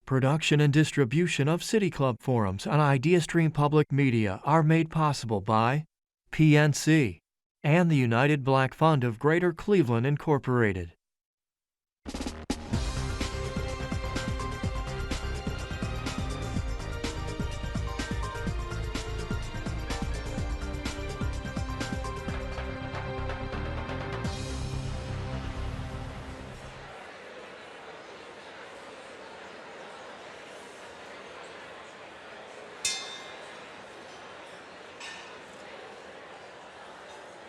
Production and distribution of City Club forums on IdeaStream Public Media are made possible by PNC and the United Black Fund of Greater Cleveland, Incorporated.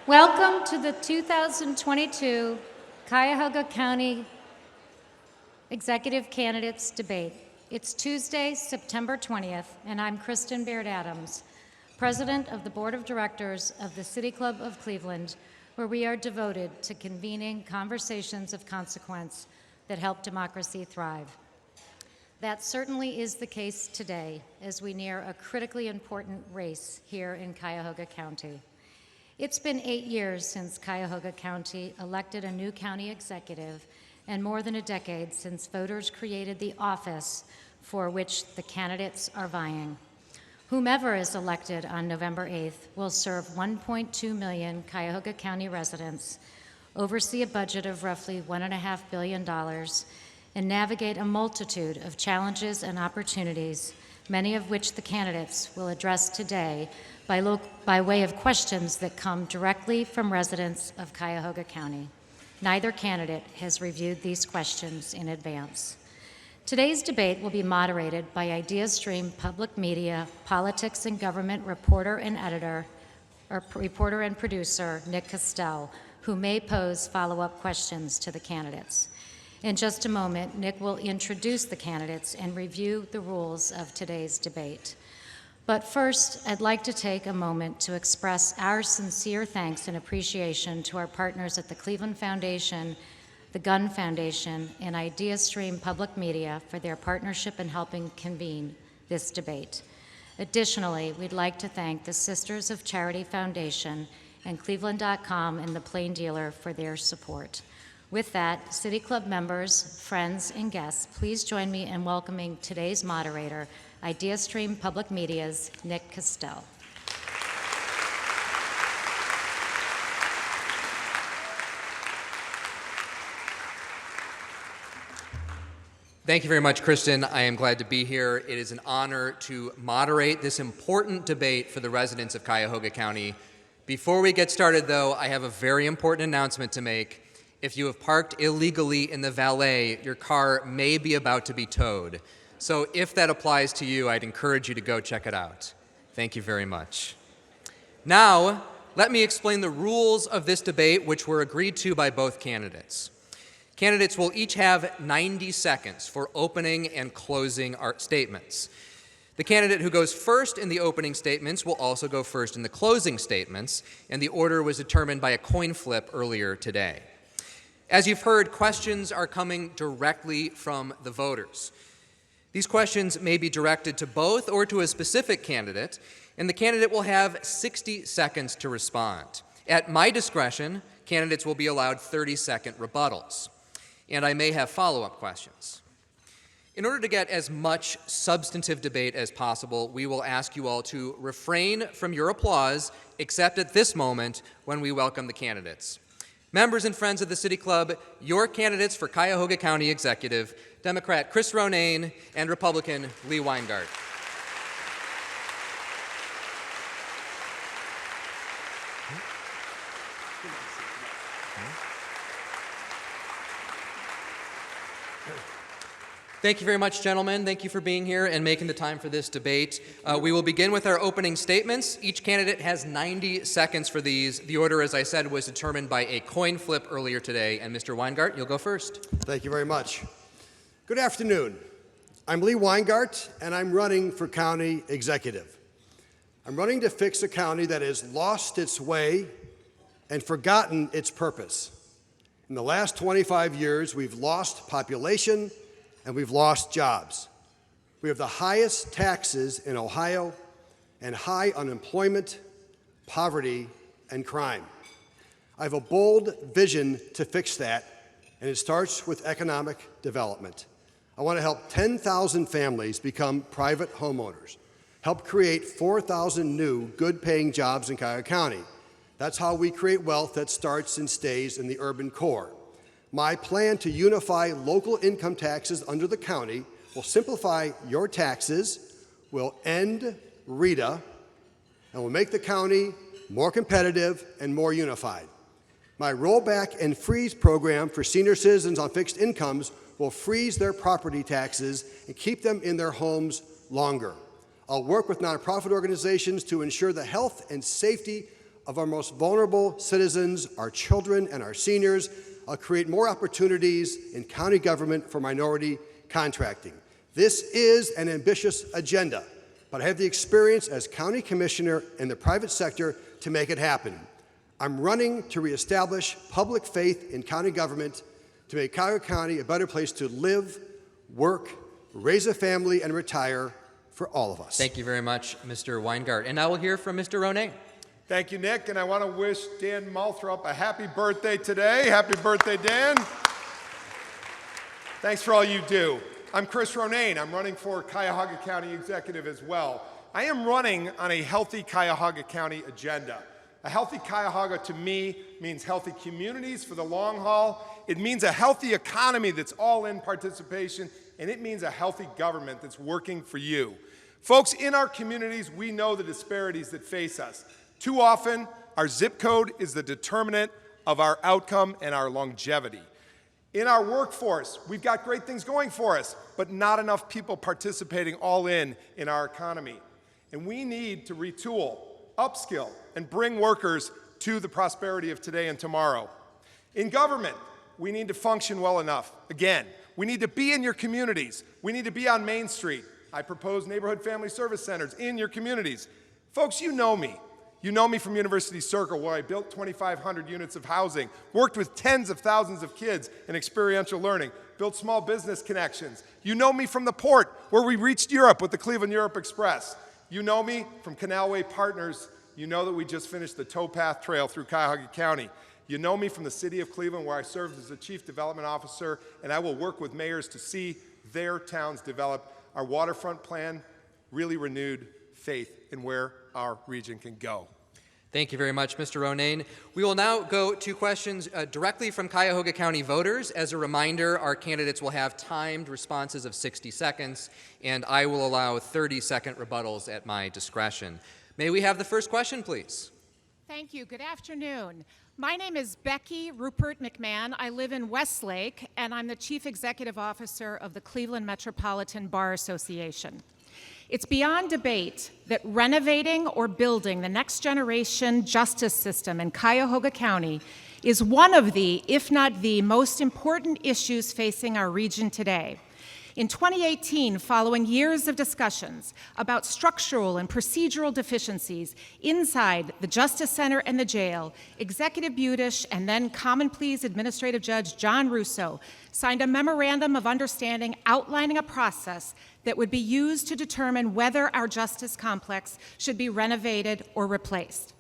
Welcome to the 2022 Cuyahoga County Executive Candidates Debate. It's Tuesday, September 20th, and I'm Kristen Baird Adams, President of the Board of Directors of the City Club of Cleveland, where we are devoted to convening conversations of consequence that help democracy thrive. That certainly is the case today as we near a critically important race here in Cuyahoga County. It's been 8 years since Cuyahoga County elected a new county executive and more than a decade since voters created the office for which the candidates are vying. Whomever is elected on November 8th will serve 1.2 million Cuyahoga County residents, oversee a budget of roughly $1.5 billion, and navigate a multitude of challenges and opportunities, many of which the candidates will address today by way of questions that come directly from residents of Cuyahoga County. Neither candidate has reviewed these questions in advance. Today's debate will be moderated by IdeaStream Public Media, Politics and Government reporter and producer Nick Castell, who may pose follow-up questions to the candidates. In just a moment, Nick will introduce the candidates and review the rules of today's debate. But first, I'd like to take a moment to express our sincere thanks and appreciation to our partners at the Cleveland Foundation, the Gunn Foundation, and IdeaStream Public Media for their partnership in helping convene this debate. Additionally, we'd like to thank the Sisters of Charity Foundation and Cleveland.com and the Plain Dealer for their support. With that, City Club members, friends, and guests, please join me in welcoming today's moderator, IdeaStream Public Media's Nick Castell. Thank you very much, Kristen. I am glad to be here. It is an honor to moderate this important debate for the residents of Cuyahoga County. Before we get started, though, I have a very important announcement to make. If you have parked illegally in the valet, your car may be about to be towed. So if that applies to you, I'd encourage you to go check it out. Thank you very much. Now, let me explain the rules of this debate, which were agreed to by both candidates. Candidates will each have 90 seconds for opening and closing statements. The candidate who goes first in the opening statements will also go first in the closing statements, and the order was determined by a coin flip earlier today. As you've heard, questions are coming directly from the voters. These questions may be directed to both or to a specific candidate, and the candidate will have 60 seconds to respond. At my discretion, candidates will be allowed 30-second rebuttals, and I may have follow-up questions. In order to get as much substantive debate as possible, we will ask you all to refrain from your applause, except at this moment when we welcome the candidates. Members and friends of the City Club, your candidates for Cuyahoga County Executive, Democrat Chris Ronayne and Republican Lee Weingart. Thank you very much, gentlemen. Thank you for being here and making the time for this debate. We will begin with our opening statements. Each candidate has 90 seconds for these. The order, as I said, was determined by a coin flip earlier today. And Mr. Weingart, you'll go first. Thank you very much. Good afternoon. I'm Lee Weingart, and I'm running for county executive. I'm running to fix a county that has lost its way and forgotten its purpose. In the last 25 years, we've lost population and we've lost jobs. We have the highest taxes in Ohio and high unemployment, poverty, and crime. I have a bold vision to fix that, and it starts with economic development. I want to help 10,000 families become private homeowners, help create 4,000 new good-paying jobs in Cuyahoga County. That's how we create wealth that starts and stays in the urban core. My plan to unify local income taxes under the county will simplify your taxes, will end RETA, and will make the county more competitive and more unified. My rollback and freeze program for senior citizens on fixed incomes will freeze their property taxes and keep them in their homes longer. I'll work with nonprofit organizations to ensure the health and safety of our most vulnerable citizens, our children and our seniors. I'll create more opportunities in county government for minority contracting. This is an ambitious agenda, but I have the experience as county commissioner in the private sector to make it happen. I'm running to reestablish public faith in county government to make Cuyahoga County a better place to live, work, raise a family, and retire for all of us. Thank you very much, Mr. Weingart. And now we'll hear from Mr. Ronayne. Thank you, Nick, and I want to wish Dan Malthrop a happy birthday today. Happy birthday, Dan. Thanks for all you do. I'm Chris Ronayne. I'm running for Cuyahoga County Executive as well. I am running on a healthy Cuyahoga County agenda. A healthy Cuyahoga to me means healthy communities for the long haul. It means a healthy economy that's all-in participation, and it means a healthy government that's working for you. Folks, in our communities, we know the disparities that face us. Too often, our zip code is the determinant of our outcome and our longevity. In our workforce, we've got great things going for us, but not enough people participating all in our economy. And we need to retool, upskill, and bring workers to the prosperity of today and tomorrow. In government, we need to function well enough. Again, we need to be in your communities. We need to be on Main Street. I propose neighborhood family service centers in your communities. Folks, you know me. You know me from University Circle, where I built 2,500 units of housing, worked with tens of thousands of kids in experiential learning, built small business connections. You know me from the port, where we reached Europe with the Cleveland Europe Express. You know me from Canalway Partners. You know that we just finished the towpath trail through Cuyahoga County. You know me from the city of Cleveland, where I served as the chief development officer, and I will work with mayors to see their towns develop. Our waterfront plan really renewed faith in where our region can go. Thank you very much, Mr. Ronayne. We will now go to questions directly from Cuyahoga County voters. As a reminder, our candidates will have timed responses of 60 seconds, and I will allow 30-second rebuttals at my discretion. May we have the first question, please? Thank you. Good afternoon. My name is Becky Rupert McMahon. I live in Westlake, and I'm the Chief Executive Officer of the Cleveland Metropolitan Bar Association. It's beyond debate that renovating or building the next generation justice system in Cuyahoga County is one of the, if not the, most important issues facing our region today. In 2018, following years of discussions about structural and procedural deficiencies inside the Justice Center and the jail, Executive Budish and then Common Pleas Administrative Judge John Russo signed a memorandum of understanding outlining a process that would be used to determine whether our justice complex should be renovated or replaced.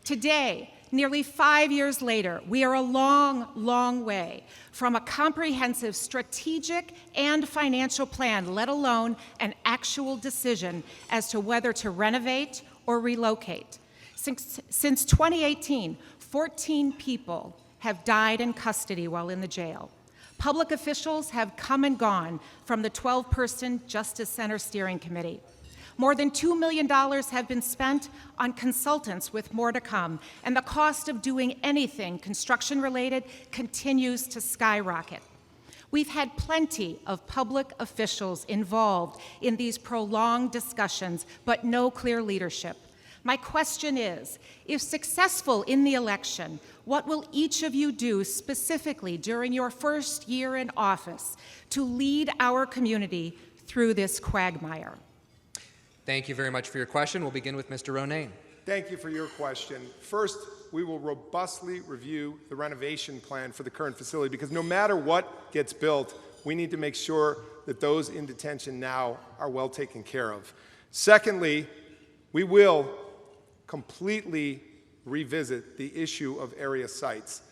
Today, nearly 5 years later, we are a long, long way from a comprehensive strategic and financial plan, let alone an actual decision as to whether to renovate or relocate. Since 2018, 14 people have died in custody while in the jail. Public officials have come and gone from the 12-person Justice Center Steering Committee. More than $2 million have been spent on consultants, with more to come, and the cost of doing anything construction-related continues to skyrocket. We've had plenty of public officials involved in these prolonged discussions, but no clear leadership. My question is, if successful in the election, what will each of you do specifically during your first year in office to lead our community through this quagmire? Thank you very much for your question. We'll begin with Mr. Ronayne. Thank you for your question. First, we will robustly review the renovation plan for the current facility, because no matter what gets built, we need to make sure that those in detention now are well taken care of. Secondly, we will completely revisit the issue of area sites.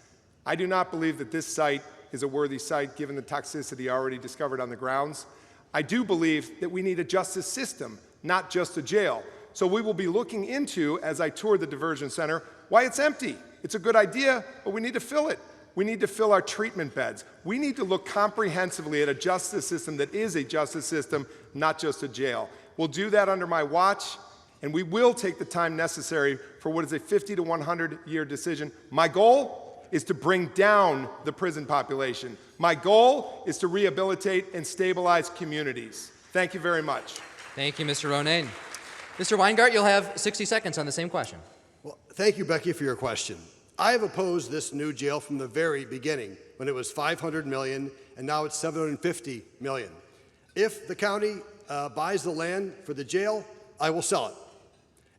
I do not believe that this site is a worthy site given the toxicity already discovered on the grounds. I do believe that we need a justice system, not just a jail. So we will be looking into, as I tour the diversion center, why it's empty. It's a good idea, but we need to fill it. We need to fill our treatment beds. We need to look comprehensively at a justice system that is a justice system, not just a jail. We'll do that under my watch, and we will take the time necessary for what is a 50 to 100 year decision. My goal is to bring down the prison population. My goal is to rehabilitate and stabilize communities. Thank you very much. Thank you, Mr. Ronayne. Mr. Weingart, you'll have 60 seconds on the same question. Well, thank you, Becky, for your question. I have opposed this new jail from the very beginning, when it was $500 million, and now it's $750 million. If the county buys the land for the jail, I will sell it.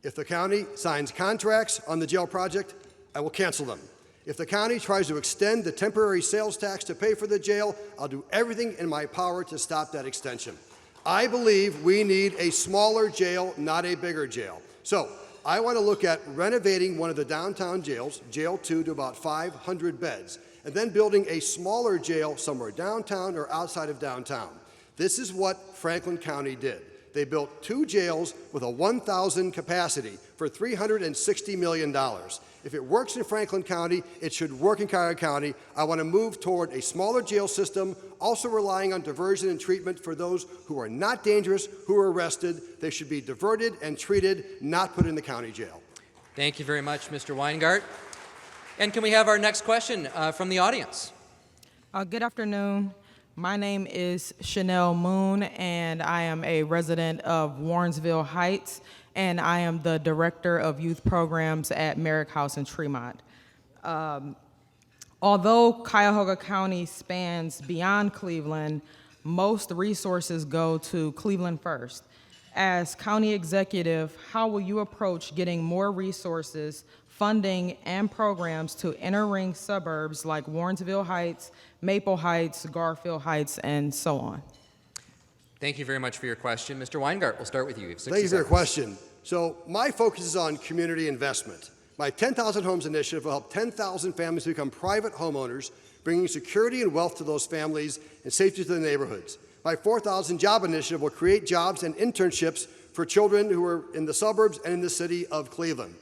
If the county signs contracts on the jail project, I will cancel them. If the county tries to extend the temporary sales tax to pay for the jail, I'll do everything in my power to stop that extension. I believe we need a smaller jail, not a bigger jail. So I want to look at renovating one of the downtown jails, Jail 2, to about 500 beds, and then building a smaller jail somewhere downtown or outside of downtown. This is what Franklin County did. They built 2 jails with a 1,000 capacity for $360 million. If it works in Franklin County, it should work in Cuyahoga County. I want to move toward a smaller jail system, also relying on diversion and treatment for those who are not dangerous, who are arrested. They should be diverted and treated, not put in the county jail. Thank you very much, Mr. Weingart. And can we have our next question from the audience? Good afternoon. My name is Chanel Moon, and I am a resident of Warrensville Heights, and I am the Director of Youth Programs at Merrick House in Tremont. Although Cuyahoga County spans beyond Cleveland, most resources go to Cleveland first. As county executive, how will you approach getting more resources, funding, and programs to inner-ring suburbs like Warrensville Heights, Maple Heights, Garfield Heights, and so on? Thank you very much for your question. Mr. Weingart, we'll start with you. Thank you for your question. So my focus is on community investment. My 10,000 Homes initiative will help 10,000 families become private homeowners, bringing security and wealth to those families and safety to the neighborhoods. My 4,000 Job initiative will create jobs and internships for children who are in the suburbs and in the city of Cleveland.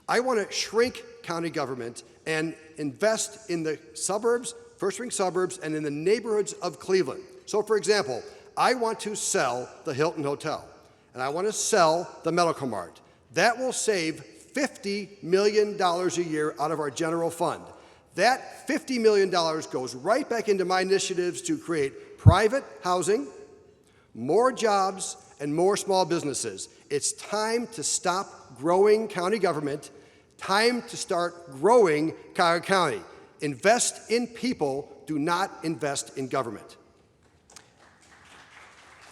I want to shrink county government and invest in the suburbs, first-ring suburbs, and in the neighborhoods of Cleveland. So, for example, I want to sell the Hilton Hotel, and I want to sell the Medical Mart. That will save $50 million a year out of our general fund. That $50 million goes right back into my initiatives to create private housing, more jobs, and more small businesses. It's time to stop growing county government, time to start growing Cuyahoga County. Invest in people, do not invest in government.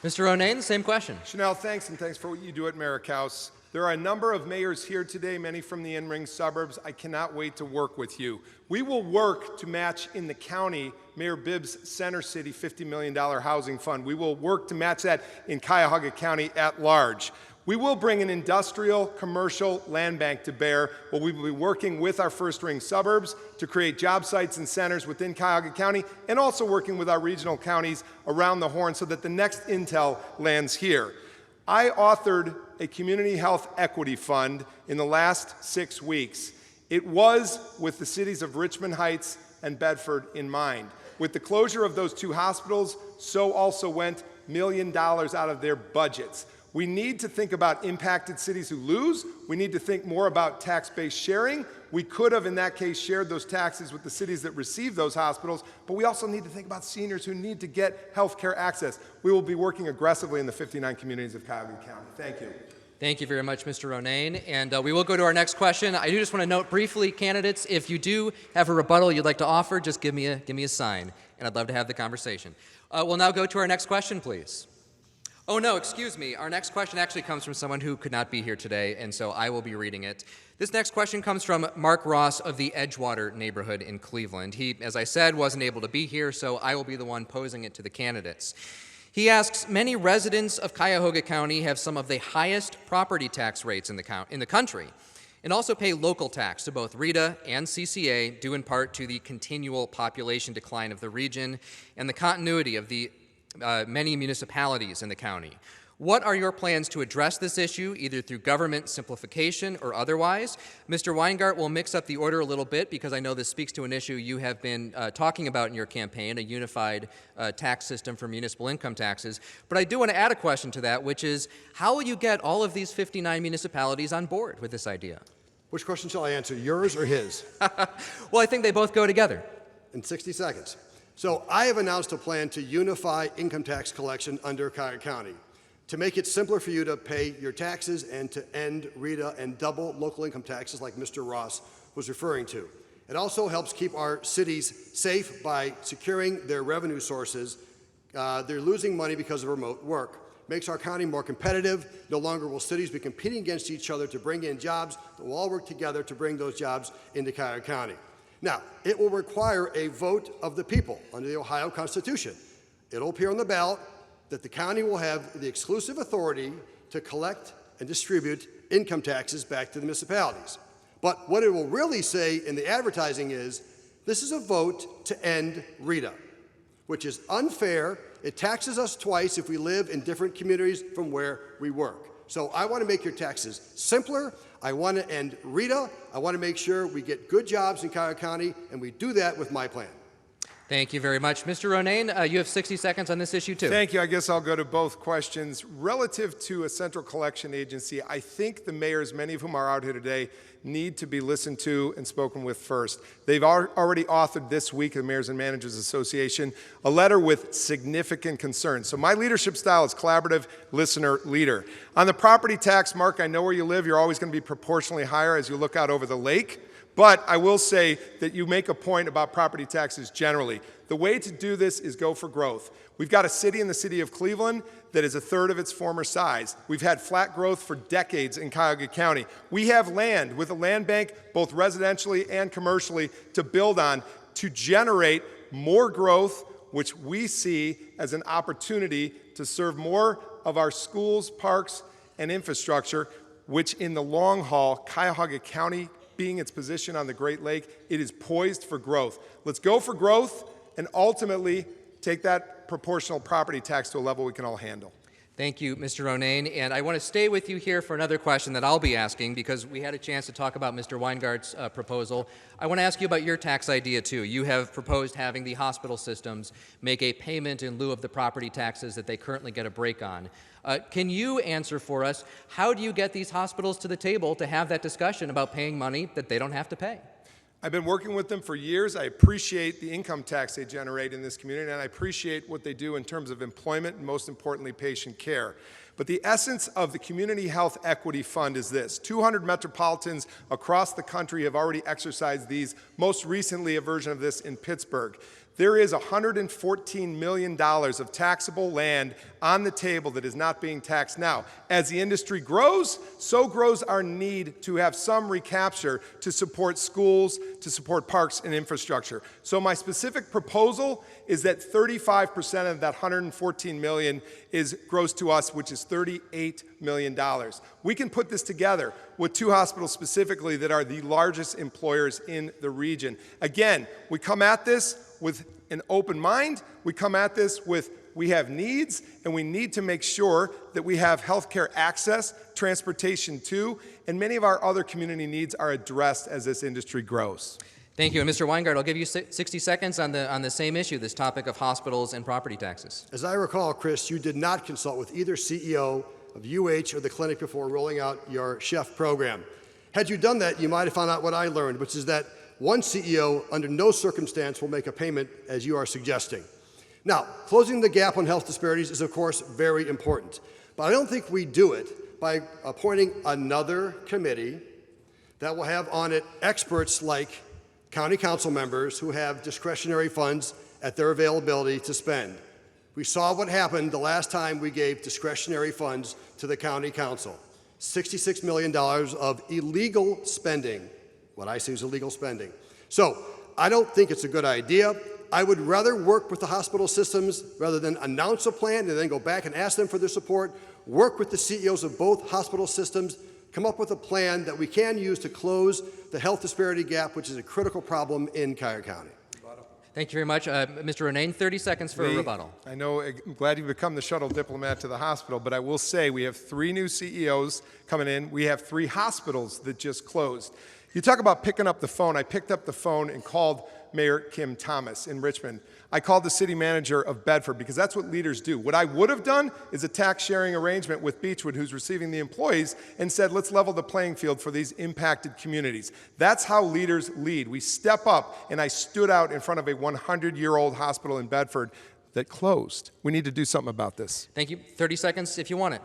Mr. Ronayne, the same question. Chanel, thanks, and thanks for what you do at Merrick House. There are a number of mayors here today, many from the in-ring suburbs. I cannot wait to work with you. We will work to match in the county Mayor Bibb's Center City $50 million housing fund. We will work to match that in Cuyahoga County at large. We will bring an industrial, commercial land bank to bear where we will be working with our first-ring suburbs to create job sites and centers within Cuyahoga County, and also working with our regional counties around the Horn so that the next intel lands here. I authored a community health equity fund in the last 6 weeks. It was with the cities of Richmond Heights and Bedford in mind. With the closure of those 2 hospitals, so also went $1 million out of their budgets. We need to think about impacted cities who lose. We need to think more about tax-based sharing. We could have, in that case, shared those taxes with the cities that receive those hospitals, but we also need to think about seniors who need to get health care access. We will be working aggressively in the 59 communities of Cuyahoga County. Thank you. Thank you very much, Mr. Ronayne. And we will go to our next question. I do just want to note briefly, candidates, if you do have a rebuttal you'd like to offer, just give me a sign, and I'd love to have the conversation. We'll now go to our next question, please. Oh, no, excuse me. Our next question actually comes from someone who could not be here today, and so I will be reading it. This next question comes from Mark Ross of the Edgewater neighborhood in Cleveland. He, as I said, wasn't able to be here, so I will be the one posing it to the candidates. He asks, many residents of Cuyahoga County have some of the highest property tax rates in the country. and also pay local tax to both RETA and CCA, due in part to the continual population decline of the region and the continuity of the many municipalities in the county. What are your plans to address this issue, either through government simplification or otherwise? Mr. Weingart will mix up the order a little bit because I know this speaks to an issue you have been talking about in your campaign, a unified tax system for municipal income taxes. But I do want to add a question to that, which is, how will you get all of these 59 municipalities on board with this idea? Which question shall I answer, yours or his? Well, I think they both go together. In 60 seconds. So I have announced a plan to unify income tax collection under Cuyahoga County, to make it simpler for you to pay your taxes and to end RETA and double local income taxes like Mr. Ross was referring to. It also helps keep our cities safe by securing their revenue sources. They're losing money because of remote work. Makes our county more competitive. No longer will cities be competing against each other to bring in jobs. We'll all work together to bring those jobs into Cuyahoga County. Now, it will require a vote of the people under the Ohio Constitution. It'll appear on the ballot that the county will have the exclusive authority to collect and distribute income taxes back to the municipalities. But what it will really say in the advertising is, this is a vote to end RETA, which is unfair. It taxes us twice if we live in different communities from where we work. So I want to make your taxes simpler. I want to end RETA. I want to make sure we get good jobs in Cuyahoga County, and we do that with my plan. Thank you very much. Mr. Ronayne, you have 60 seconds on this issue, too. Thank you. I guess I'll go to both questions. Relative to a central collection agency, I think the mayors, many of whom are out here today, need to be listened to and spoken with first. They've already authored this week, the Mayors and Managers Association, a letter with significant concerns. So my leadership style is collaborative, listener, leader. On the property tax, Mark, I know where you live. You're always going to be proportionally higher as you look out over the lake. But I will say that you make a point about property taxes generally. The way to do this is go for growth. We've got a city in the city of Cleveland that is a third of its former size. We've had flat growth for decades in Cuyahoga County. We have land with a land bank, both residentially and commercially, to build on to generate more growth, which we see as an opportunity to serve more of our schools, parks, and infrastructure, which in the long haul, Cuyahoga County, being its position on the Great Lake, it is poised for growth. Let's go for growth and ultimately take that proportional property tax to a level we can all handle. Thank you, Mr. Ronayne. And I want to stay with you here for another question that I'll be asking because we had a chance to talk about Mr. Weingart's proposal. I want to ask you about your tax idea, too. You have proposed having the hospital systems make a payment in lieu of the property taxes that they currently get a break on. Can you answer for us, how do you get these hospitals to the table to have that discussion about paying money that they don't have to pay? I've been working with them for years. I appreciate the income tax they generate in this community, and I appreciate what they do in terms of employment and, most importantly, patient care. But the essence of the Community Health Equity Fund is this. 200 metropolitans across the country have already exercised these, most recently a version of this in Pittsburgh. There is $114 million of taxable land on the table that is not being taxed now. As the industry grows, so grows our need to have some recapture to support schools, to support parks and infrastructure. So my specific proposal is that 35% of that $114 million grows to us, which is $38 million. We can put this together with two hospitals specifically that are the largest employers in the region. Again, we come at this with an open mind. We come at this with we have needs, and we need to make sure that we have healthcare access, transportation too, and many of our other community needs are addressed as this industry grows. Thank you. And Mr. Weingart, I'll give you 60 seconds on the same issue, this topic of hospitals and property taxes. As I recall, Chris, you did not consult with either CEO of UH or the clinic before rolling out your chef program. Had you done that, you might have found out what I learned, which is that one CEO under no circumstance will make a payment as you are suggesting. Now, closing the gap on health disparities is, of course, very important. But I don't think we do it by appointing another committee that will have on it experts like county council members who have discretionary funds at their availability to spend. We saw what happened the last time we gave discretionary funds to the county council. $66 million of illegal spending, what I see as illegal spending. So I don't think it's a good idea. I would rather work with the hospital systems rather than announce a plan and then go back and ask them for their support, work with the CEOs of both hospital systems come up with a plan that we can use to close the health disparity gap, which is a critical problem in Cuyahoga County. Thank you very much. Mr. Ronayne, 30 seconds for a rebuttal. I know, I'm glad you've become the shuttle diplomat to the hospital, but I will say we have 3 new CEOs coming in. We have 3 hospitals that just closed. You talk about picking up the phone. I picked up the phone and called Mayor Kim Thomas in Richmond. I called the city manager of Bedford because that's what leaders do. What I would have done is a tax sharing arrangement with Beechwood, who's receiving the employees, and said, let's level the playing field for these impacted communities. That's how leaders lead. We step up, and I stood out in front of a 100-year-old hospital in Bedford that closed. We need to do something about this. Thank you. 30 seconds if you want it.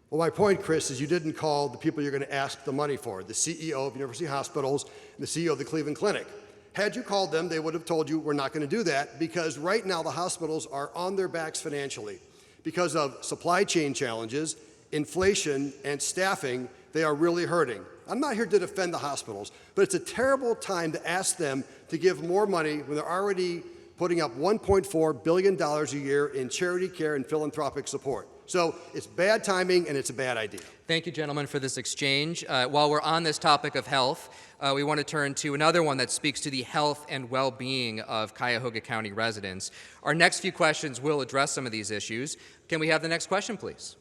Well, my point, Chris, is you didn't call the people you're going to ask the money for, the CEO of University Hospitals and the CEO of the Cleveland Clinic. Had you called them, they would have told you we're not going to do that because right now the hospitals are on their backs financially. Because of supply chain challenges, inflation, and staffing, they are really hurting. I'm not here to defend the hospitals, but it's a terrible time to ask them to give more money when they're already putting up $1.4 billion a year in charity care and philanthropic support. So it's bad timing and it's a bad idea. Thank you, gentlemen, for this exchange. While we're on this topic of health, we want to turn to another one that speaks to the health and well-being of Cuyahoga County residents. Our next few questions will address some of these issues. Can we have the next question, please?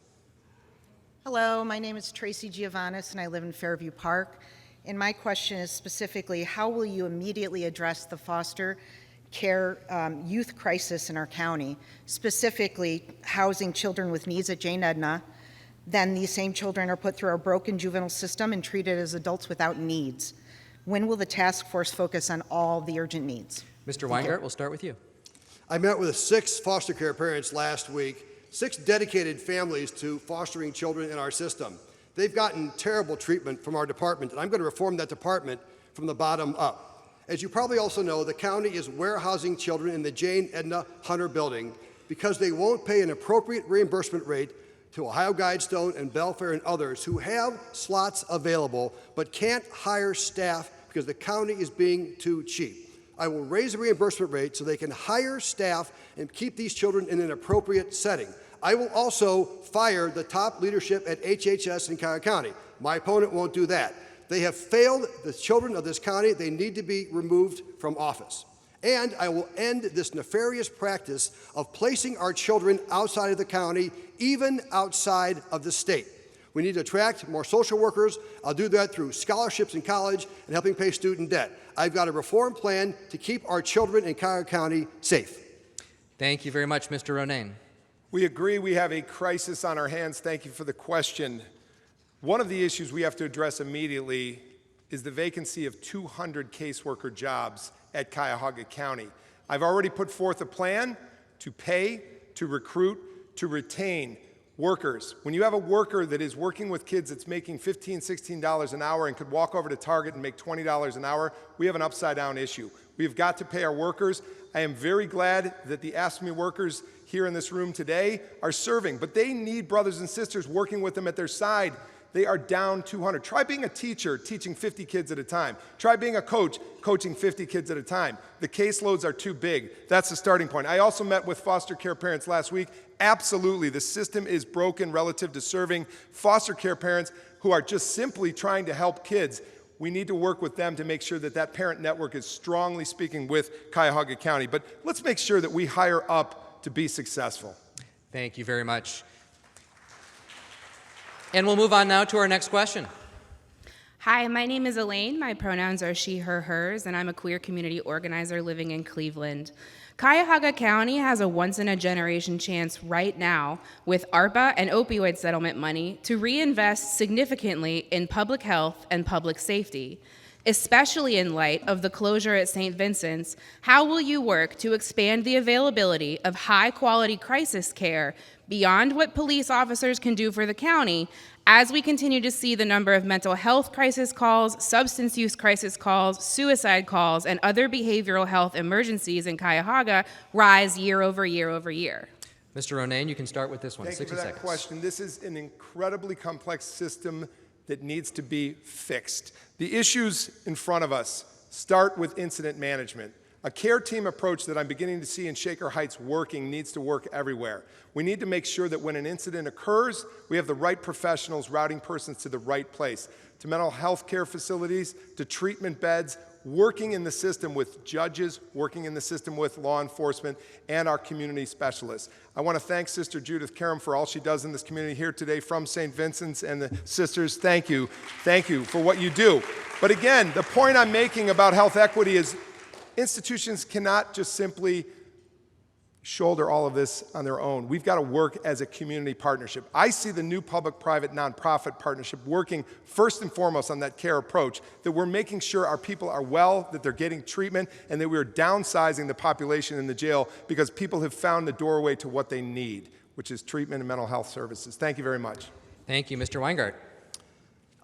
Hello, my name is Tracy Giovannis, and I live in Fairview Park. And my question is specifically, how will you immediately address the foster care youth crisis in our county, specifically housing children with needs at Jane Edna? Then these same children are put through our broken juvenile system and treated as adults without needs. When will the task force focus on all the urgent needs? Mr. Weingart, we'll start with you. I met with 6 foster care parents last week, 6 dedicated families to fostering children in our system. They've gotten terrible treatment from our department, and I'm going to reform that department from the bottom up. As you probably also know, the county is warehousing children in the Jane Edna Hunter building because they won't pay an appropriate reimbursement rate to Ohio Guidestone and Belfair and others who have slots available but can't hire staff because the county is being too cheap. I will raise the reimbursement rate so they can hire staff and keep these children in an appropriate setting. I will also fire the top leadership at HHS in Cuyahoga County. My opponent won't do that. They have failed the children of this county. They need to be removed from office. And I will end this nefarious practice of placing our children outside of the county, even outside of the state. We need to attract more social workers. I'll do that through scholarships in college and helping pay student debt. I've got a reform plan to keep our children in Cuyahoga County safe. Thank you very much, Mr. Ronayne. We agree we have a crisis on our hands. Thank you for the question. One of the issues we have to address immediately is the vacancy of 200 caseworker jobs at Cuyahoga County. I've already put forth a plan to pay, to recruit, to retain workers. When you have a worker that is working with kids that's making $15, $16 an hour and could walk over to Target and make $20 an hour, we have an upside-down issue. We've got to pay our workers. I am very glad that the Ask Me workers here in this room today are serving, but they need brothers and sisters working with them at their side. They are down 200. Try being a teacher, teaching 50 kids at a time. Try being a coach, coaching 50 kids at a time. The caseloads are too big. That's the starting point. I also met with foster care parents last week. Absolutely, the system is broken relative to serving foster care parents who are just simply trying to help kids. We need to work with them to make sure that that parent network is strongly speaking with Cuyahoga County. But let's make sure that we hire up to be successful. Thank you very much. And we'll move on now to our next question. Hi, my name is Elaine. My pronouns are she, her, hers, and I'm a queer community organizer living in Cleveland. Cuyahoga County has a once-in-a-generation chance right now with ARPA and opioid settlement money to reinvest significantly in public health and public safety. Especially in light of the closure at St. Vincent's, how will you work to expand the availability of high-quality crisis care beyond what police officers can do for the county as we continue to see the number of mental health crisis calls, substance use crisis calls, suicide calls, and other behavioral health emergencies in Cuyahoga rise year over year over year? Mr. Ronayne, you can start with this one. Thank you for that question. This is an incredibly complex system that needs to be fixed. The issues in front of us start with incident management. A care team approach that I'm beginning to see in Shaker Heights working needs to work everywhere. We need to make sure that when an incident occurs, we have the right professionals routing persons to the right place, to mental health care facilities, to treatment beds, working in the system with judges, working in the system with law enforcement, and our community specialists. I want to thank Sister Judith Karam for all she does in this community here today from St. Vincent's, and the sisters, thank you for what you do. But again, the point I'm making about health equity is institutions cannot just simply shoulder all of this on their own. We've got to work as a community partnership. I see the new public-private nonprofit partnership working first and foremost on that care approach, that we're making sure our people are well, that they're getting treatment, and that we're downsizing the population in the jail because people have found the doorway to what they need, which is treatment and mental health services. Thank you very much. Thank you, Mr. Weingart.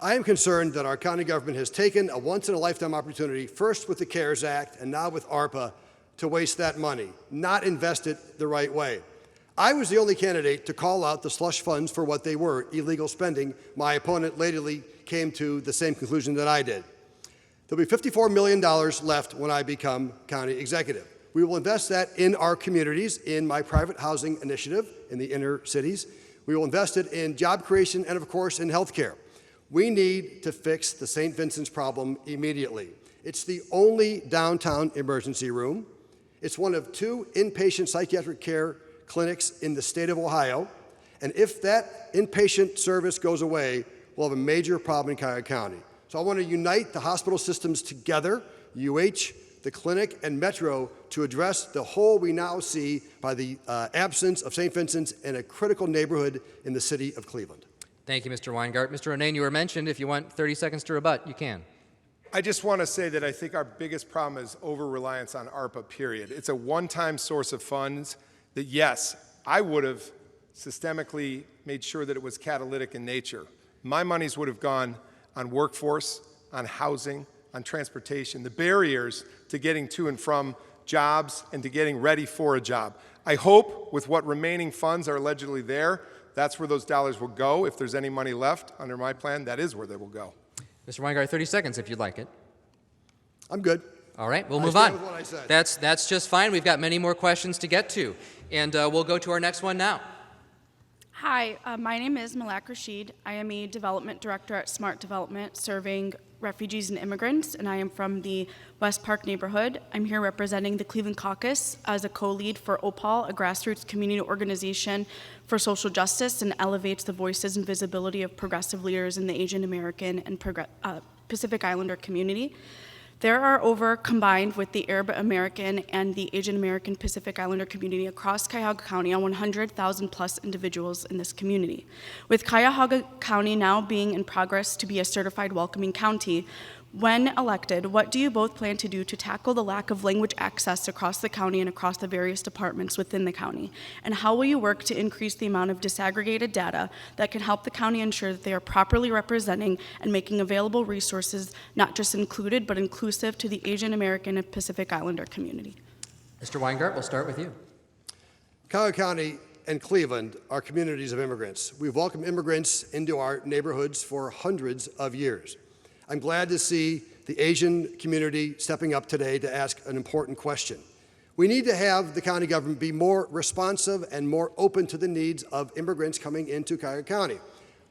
I am concerned that our county government has taken a once-in-a-lifetime opportunity, first with the CARES Act and now with ARPA, to waste that money, not invest it the right way. I was the only candidate to call out the slush funds for what they were, illegal spending. My opponent lately came to the same conclusion that I did. There'll be $54 million left when I become county executive. We will invest that in our communities, in my private housing initiative in the inner cities. We will invest it in job creation and, of course, in health care. We need to fix the St. Vincent's problem immediately. It's the only downtown emergency room. It's one of 2 inpatient psychiatric care clinics in the state of Ohio. And if that inpatient service goes away, we'll have a major problem in Cuyahoga County. So I want to unite the hospital systems together, UH, the clinic, and Metro, to address the hole we now see by the absence of St. Vincent's in a critical neighborhood in the city of Cleveland. Thank you, Mr. Weingart. Mr. Ronayne, you were mentioned. If you want 30 seconds to rebut, you can. I just want to say that I think our biggest problem is over-reliance on ARPA, period. It's a one-time source of funds that, yes, I would have systemically made sure that it was catalytic in nature. My monies would have gone on workforce, on housing, on transportation, the barriers to getting to and from jobs and to getting ready for a job. I hope with what remaining funds are allegedly there, that's where those dollars will go. If there's any money left under my plan, that is where they will go. Mr. Weingart, 30 seconds if you'd like it. I'm good. All right, we'll move stand on. with what I said. That's just fine. We've got many more questions to get to. And we'll go to our next one now. Hi, my name is Malak Rashid. I am a development director at Smart Development, serving refugees and immigrants, and I am from the West Park neighborhood. I'm here representing the Cleveland Caucus as a co-lead for OPAL, a grassroots community organization for social justice and elevates the voices and visibility of progressive leaders in the Asian American and Pacific Islander community. There are over, combined with the Arab American and the Asian American Pacific Islander community across Cuyahoga County, on 100,000 plus individuals in this community. With Cuyahoga County now being in progress to be a certified welcoming county, when elected, what do you both plan to do to tackle the lack of language access across the county and across the various departments within the county? And how will you work to increase the amount of disaggregated data that can help the county ensure that they are properly representing and making available resources not just included but inclusive to the Asian American and Pacific Islander community? Mr. Weingart, we'll start with you. Cuyahoga County and Cleveland are communities of immigrants. We've welcomed immigrants into our neighborhoods for hundreds of years. I'm glad to see the Asian community stepping up today to ask an important question. We need to have the county government be more responsive and more open to the needs of immigrants coming into Cuyahoga County.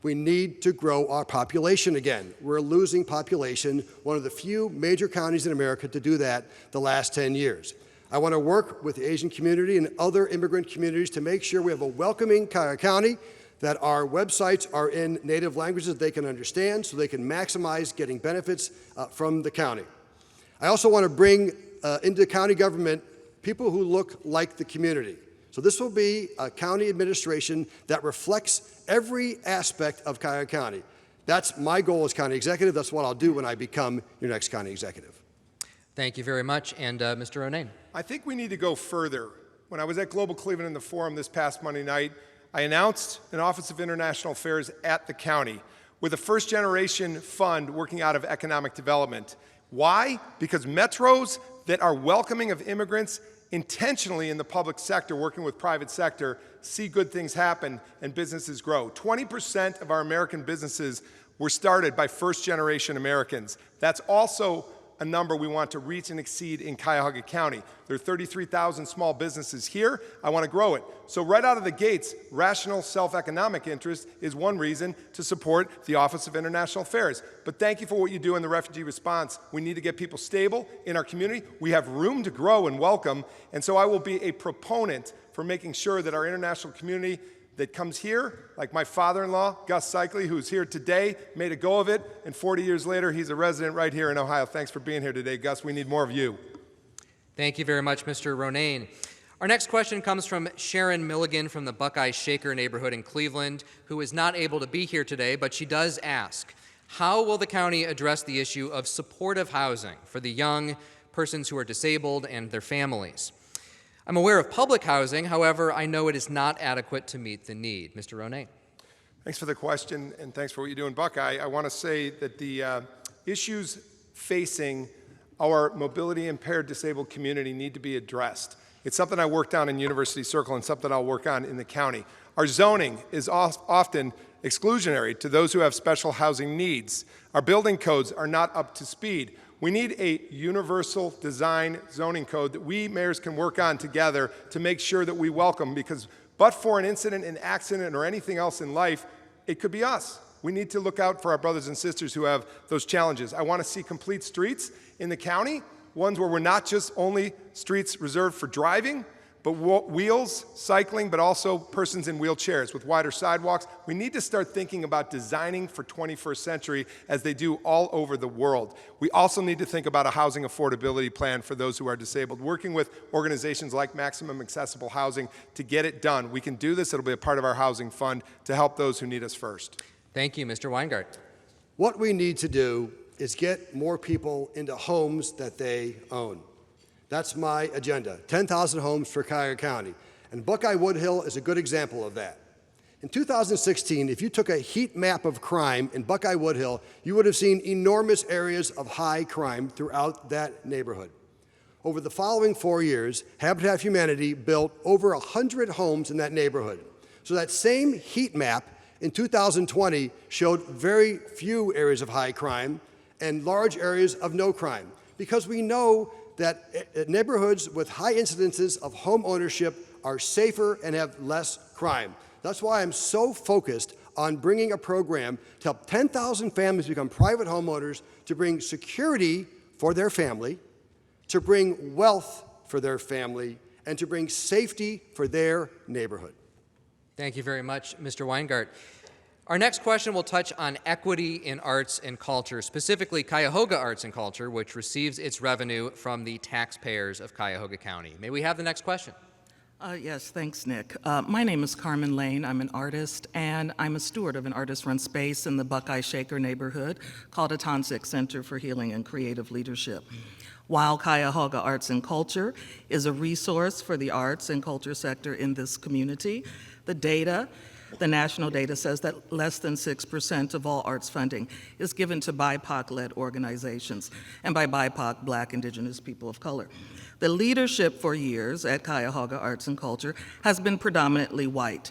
We need to grow our population again. We're losing population, one of the few major counties in America to do that the last 10 years. I want to work with the Asian community and other immigrant communities to make sure we have a welcoming Cuyahoga County, that our websites are in native languages they can understand so they can maximize getting benefits from the county. I also want to bring into county government people who look like the community. So this will be a county administration that reflects every aspect of Cuyahoga County. That's my goal as county executive. That's what I'll do when I become your next county executive. Thank you very much. And Mr. Ronayne. I think we need to go further. When I was at Global Cleveland in the Forum this past Monday night, I announced an Office of International Affairs at the county with a first-generation fund working out of economic development. Why? Because metros that are welcoming of immigrants intentionally in the public sector, working with private sector, see good things happen and businesses grow. 20% of our American businesses were started by first-generation Americans. That's also a number we want to reach and exceed in Cuyahoga County. There are 33,000 small businesses here. I want to grow it. So right out of the gates, rational self-economic interest is one reason to support the Office of International Affairs. But thank you for what you do in the refugee response. We need to get people stable in our community. We have room to grow and welcome, and so I will be a proponent for making sure that our international community that comes here, like my father-in-law, Gus Cycley, who's here today, made a go of it, and 40 years later, he's a resident right here in Ohio. Thanks for being here today, Gus. We need more of you. Thank you very much, Mr. Ronayne. Our next question comes from Sharon Milligan from the Buckeye Shaker neighborhood in Cleveland, who is not able to be here today, but she does ask, how will the county address the issue of supportive housing for the young, persons who are disabled, and their families? I'm aware of public housing, however, I know it is not adequate to meet the need. Mr. Ronayne. Thanks for the question, and thanks for what you do in Buckeye. I want to say that the issues facing our mobility impaired disabled community need to be addressed. It's something I worked on in University Circle and something I'll work on in the county. Our zoning is often exclusionary to those who have special housing needs. Our building codes are not up to speed. We need a universal design zoning code that we mayors can work on together to make sure that we welcome, because but for an incident, an accident, or anything else in life, it could be us. We need to look out for our brothers and sisters who have those challenges. I want to see complete streets in the county, ones where we're not just only streets reserved for driving, but wheels, cycling, but also persons in wheelchairs with wider sidewalks. We need to start thinking about designing for 21st century as they do all over the world. We also need to think about a housing affordability plan for those who are disabled, working with organizations like Maximum Accessible Housing to get it done. We can do this. It'll be a part of our housing fund to help those who need us first. Thank you, Mr. Weingart. What we need to do is get more people into homes that they own. That's my agenda, 10,000 homes for Cuyahoga County. And Buckeye Woodhill is a good example of that. In 2016, if you took a heat map of crime in Buckeye Woodhill, you would have seen enormous areas of high crime throughout that neighborhood. Over the following 4 years, Habitat for Humanity built over 100 homes in that neighborhood. So that same heat map in 2020 showed very few areas of high crime and large areas of no crime, because we know that neighborhoods with high incidences of home ownership are safer and have less crime. That's why I'm so focused on bringing a program to help 10,000 families become private homeowners, to bring security for their family, to bring wealth for their family, and to bring safety for their neighborhood. Thank you very much, Mr. Weingart. Our next question will touch on equity in arts and culture, specifically Cuyahoga Arts and Culture, which receives its revenue from the taxpayers of Cuyahoga County. May we have the next question? Yes, thanks, Nick. My name is Carmen Lane. I'm an artist, and I'm a steward of an artist-run space in the Buckeye Shaker neighborhood called Atonsic Center for Healing and Creative Leadership. While Cuyahoga Arts and Culture is a resource for the arts and culture sector in this community, the national data says that less than 6% of all arts funding is given to BIPOC-led organizations, and by BIPOC, Black, Indigenous, people of color. The leadership for years at Cuyahoga Arts and Culture has been predominantly white.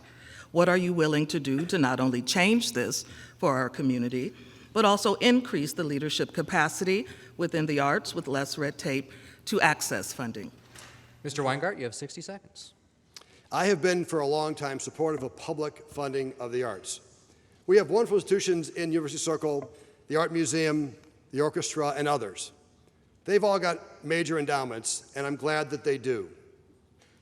What are you willing to do to not only change this for our community, but also increase the leadership capacity within the arts with less red tape to access funding? Mr. Weingart, you have 60 seconds. I have been for a long time supportive of public funding of the arts. We have wonderful institutions in University Circle, the Art Museum, the orchestra, and others. They've all got major endowments, and I'm glad that they do.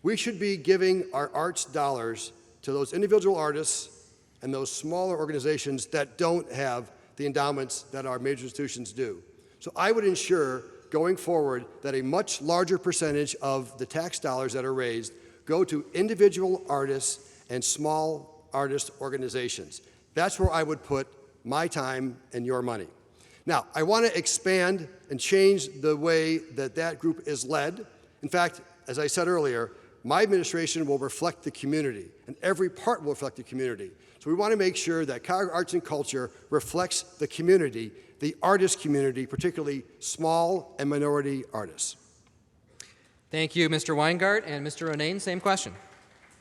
We should be giving our arts dollars to those individual artists and those smaller organizations that don't have the endowments that our major institutions do. So I would ensure going forward that a much larger percentage of the tax dollars that are raised go to individual artists and small artist organizations. That's where I would put my time and your money. Now, I want to expand and change the way that that group is led. In fact, as I said earlier, my administration will reflect the community, and every part will reflect the community. So we want to make sure that Cuyahoga Arts and Culture reflects the community, the artist community, particularly small and minority artists. Thank you, Mr. Weingart. And Mr. Ronayne, same question.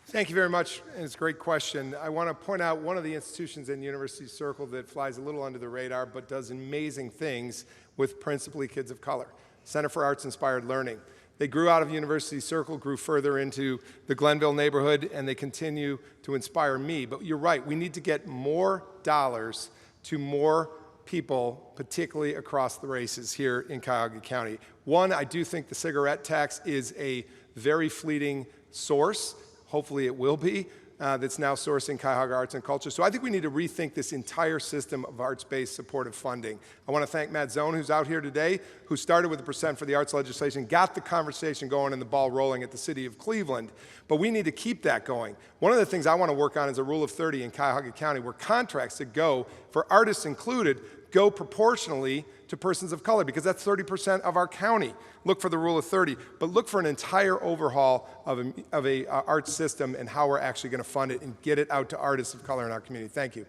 Thank you very much, and it's a great question. I want to point out one of the institutions in University Circle that flies a little under the radar but does amazing things with principally kids of color, Center for Arts-Inspired Learning. They grew out of University Circle, grew further into the Glenville neighborhood, and they continue to inspire me. But you're right, we need to get more dollars to more people, particularly across the races here in Cuyahoga County. One, I do think the cigarette tax is a very fleeting source. Hopefully it will be, that's now sourcing Cuyahoga arts and culture. So I think we need to rethink this entire system of arts-based supportive funding. I want to thank Matt Zone, who's out here today, who started with the percent for the arts legislation, got the conversation going and the ball rolling at the city of Cleveland. But we need to keep that going. One of the things I want to work on is a rule of 30 in Cuyahoga County, where contracts that go, for artists included, go proportionally to persons of color, because that's 30% of our county. Look for the rule of 30, but look for an entire overhaul of a arts system and how we're actually going to fund it and get it out to artists of color in our community. Thank you.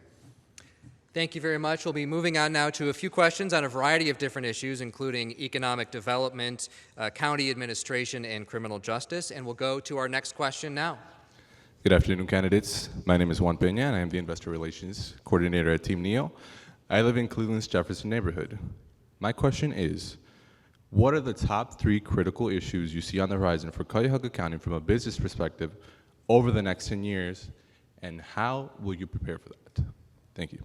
Thank you very much. We'll be moving on now to a few questions on a variety of different issues, including economic development, county administration, and criminal justice. And we'll go to our next question now. Good afternoon, candidates. My name is Juan Peña, and I am the Investor Relations Coordinator at Team NEO. I live in Cleveland's Jefferson neighborhood. My question is, what are the top 3 critical issues you see on the horizon for Cuyahoga County from a business perspective over the next 10 years, and how will you prepare for that? Thank you.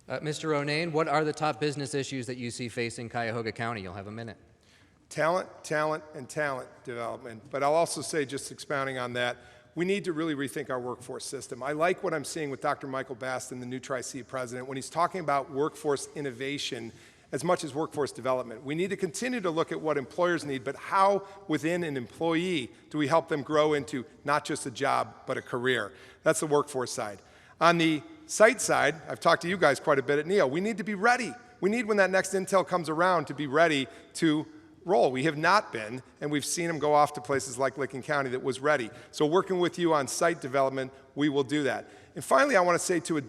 Mr. Ronayne, what are the top business issues that you see facing Cuyahoga County? You'll have a minute. Talent, talent, and talent development. But I'll also say, just expounding on that, we need to really rethink our workforce system. I like what I'm seeing with Dr. Michael Baston, the new Tri-C president, when he's talking about workforce innovation as much as workforce development. We need to continue to look at what employers need, but how within an employee do we help them grow into not just a job, but a career? That's the workforce side. On the site side, I've talked to you guys quite a bit at NEO. We need to be ready. We need, when that next intel comes around, to be ready to roll. We have not been, and we've seen them go off to places like Licking County that was ready. So working with you on site development, we will do that. And finally, I want to say to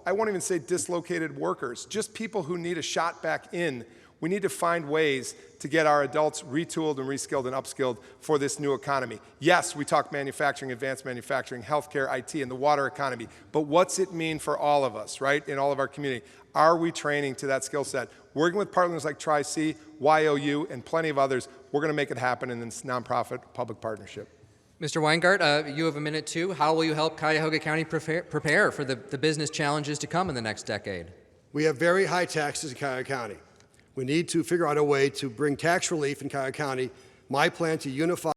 I won't even say dislocated workers, just people who need a shot back in. We need to find ways to get our adults retooled and reskilled and upskilled for this new economy. Yes, we talk manufacturing, advanced manufacturing, healthcare, IT, and the water economy, but what's it mean for all of us, right, in all of our community? Are we training to that skill set? Working with partners like Tri-C, YOU, and plenty of others, we're going to make it happen in this nonprofit public partnership. Mr. Weingart, you have a minute too. How will you help Cuyahoga County prepare for the business challenges to come in the next decade? We have very high taxes in Cuyahoga County. We need to figure out a way to bring tax relief in Cuyahoga County. My plan to unify